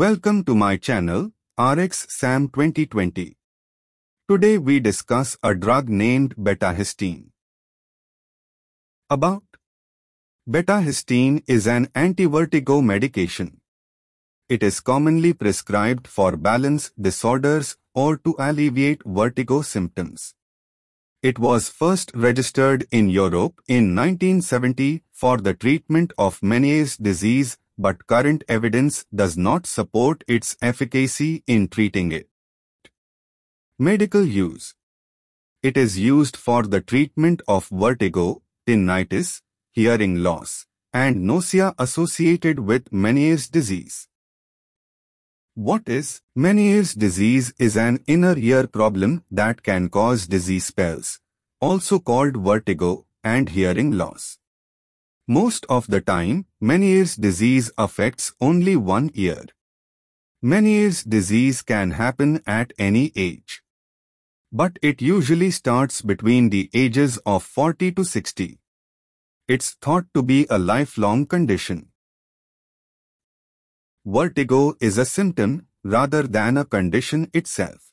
Welcome to my channel, RX Sam 2020. Today we discuss a drug named Betahistin. About Betahistin is an anti-vertigo medication. It is commonly prescribed for balance disorders or to alleviate vertigo symptoms. It was first registered in Europe in 1970 for the treatment of Meniere's disease, but current evidence does not support its efficacy in treating it. Medical use. It is used for the treatment of vertigo, tinnitus, hearing loss, and nausea associated with Meniere's disease. What is Meniere's disease? Is an inner ear problem that can cause dizzy spells, also called vertigo, and hearing loss. Most of the time, Meniere's disease affects only one ear. Meniere's disease can happen at any age, but it usually starts between the ages of 40 to 60. It's thought to be a lifelong condition. Vertigo is a symptom rather than a condition itself.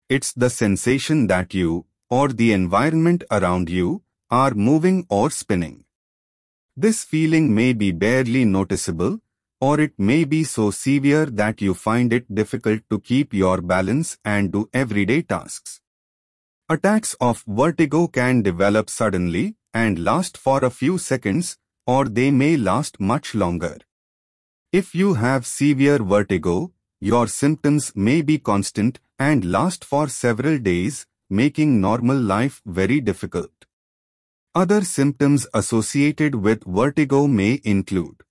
It's the sensation that you, or the environment around you, are moving or spinning. This feeling may be barely noticeable, or it may be so severe that you find it difficult to keep your balance and do everyday tasks. Attacks of vertigo can develop suddenly and last for a few seconds, or they may last much longer. If you have severe vertigo, your symptoms may be constant and last for several days, making normal life very difficult. Other symptoms associated with vertigo may include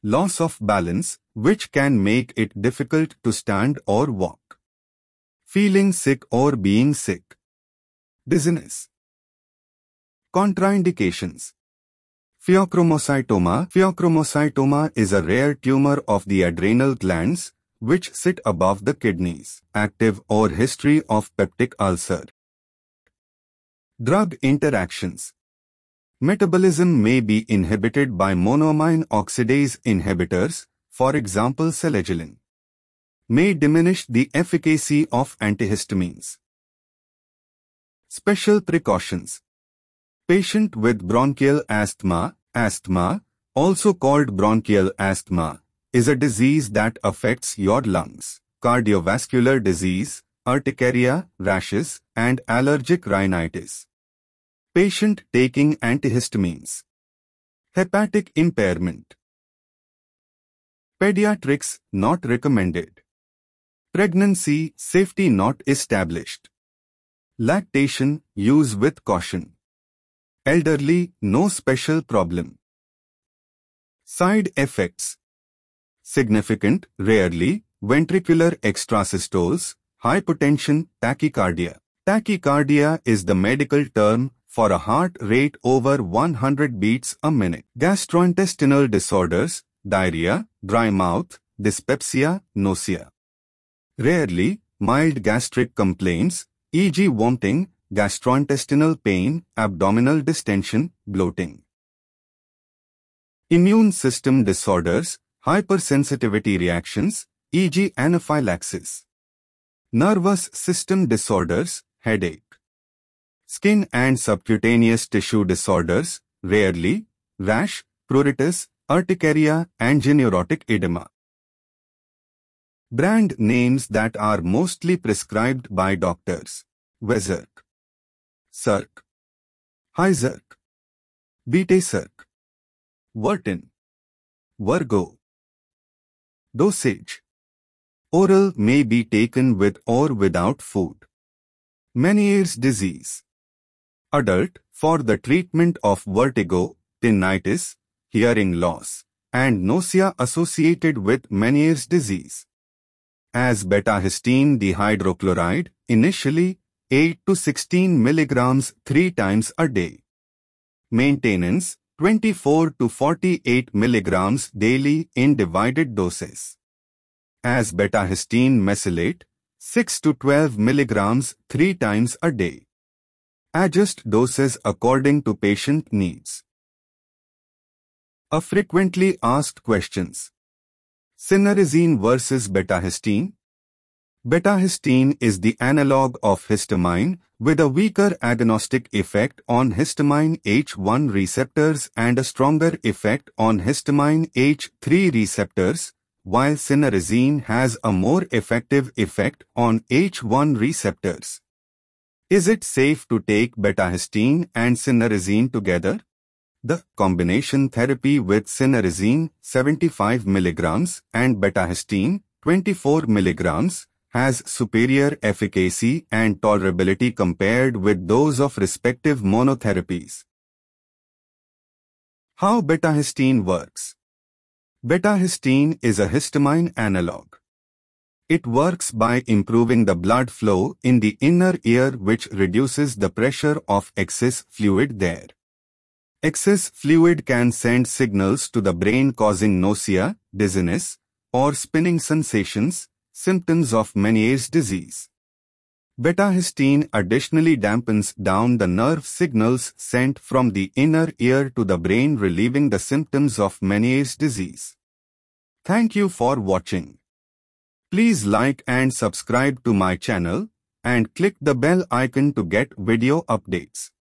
loss of balance, which can make it difficult to stand or walk, feeling sick or being sick, dizziness. Contra-indications. Pheochromocytoma. Pheochromocytoma is a rare tumor of the adrenal glands, which sit above the kidneys. Active or history of peptic ulcer. Drug interactions. Metabolism may be inhibited by monoamine oxidase inhibitors, for example selegiline. May diminish the efficacy of antihistamines. Special precautions. Patient with bronchial asthma, also called bronchial asthma, is a disease that affects your lungs. Cardiovascular disease, urticaria, rashes, and allergic rhinitis. Patient taking antihistamines. Hepatic impairment. Pediatrics not recommended. Pregnancy safety not established. Lactation use with caution. Elderly no special problem. Side effects. Significant, rarely, ventricular extrasystoles, hypotension, tachycardia. Tachycardia is the medical term for a heart rate over 100 beats a minute. Gastrointestinal disorders, diarrhea, dry mouth, dyspepsia, nausea. Rarely, mild gastric complaints, e.g. vomiting, gastrointestinal pain, abdominal distension, bloating. Immune system disorders, hypersensitivity reactions, e.g. anaphylaxis. Nervous system disorders, headache. Skin and subcutaneous tissue disorders, rarely, rash, pruritus, urticaria, and neurotic edema. Brand names that are mostly prescribed by doctors. Serc, Serc, Serc, Betaserc, Vertin, Vergo. Dosage. Oral may be taken with or without food. Meniere's disease. Adult, for the treatment of vertigo, tinnitus, hearing loss, and nausea associated with Meniere's disease. As betahistin dihydrochloride, initially 8 to 16 milligrams 3 times a day. Maintenance 24 to 48 milligrams daily in divided doses. As betahistin mesylate 6 to 12 milligrams 3 times a day. Adjust doses according to patient needs. A frequently asked questions. Cinnarizine versus betahistin. Betahistin is the analog of histamine with a weaker agonistic effect on histamine H1 receptors and a stronger effect on histamine H3 receptors, while cinnarizine has a more effective effect on H1 receptors. Is it safe to take betahistin and cinnarizine together? The combination therapy with cinnarizine 75 mg and betahistin 24 mg has superior efficacy and tolerability compared with those of respective monotherapies. How betahistin works? Betahistin is a histamine analog. It works by improving the blood flow in the inner ear, which reduces the pressure of excess fluid there. Excess fluid can send signals to the brain causing nausea, dizziness, or spinning sensations, symptoms of Meniere's disease. Betahistin additionally dampens down the nerve signals sent from the inner ear to the brain, relieving the symptoms of Meniere's disease. Thank you for watching. Please like and subscribe to my channel and click the bell icon to get video updates.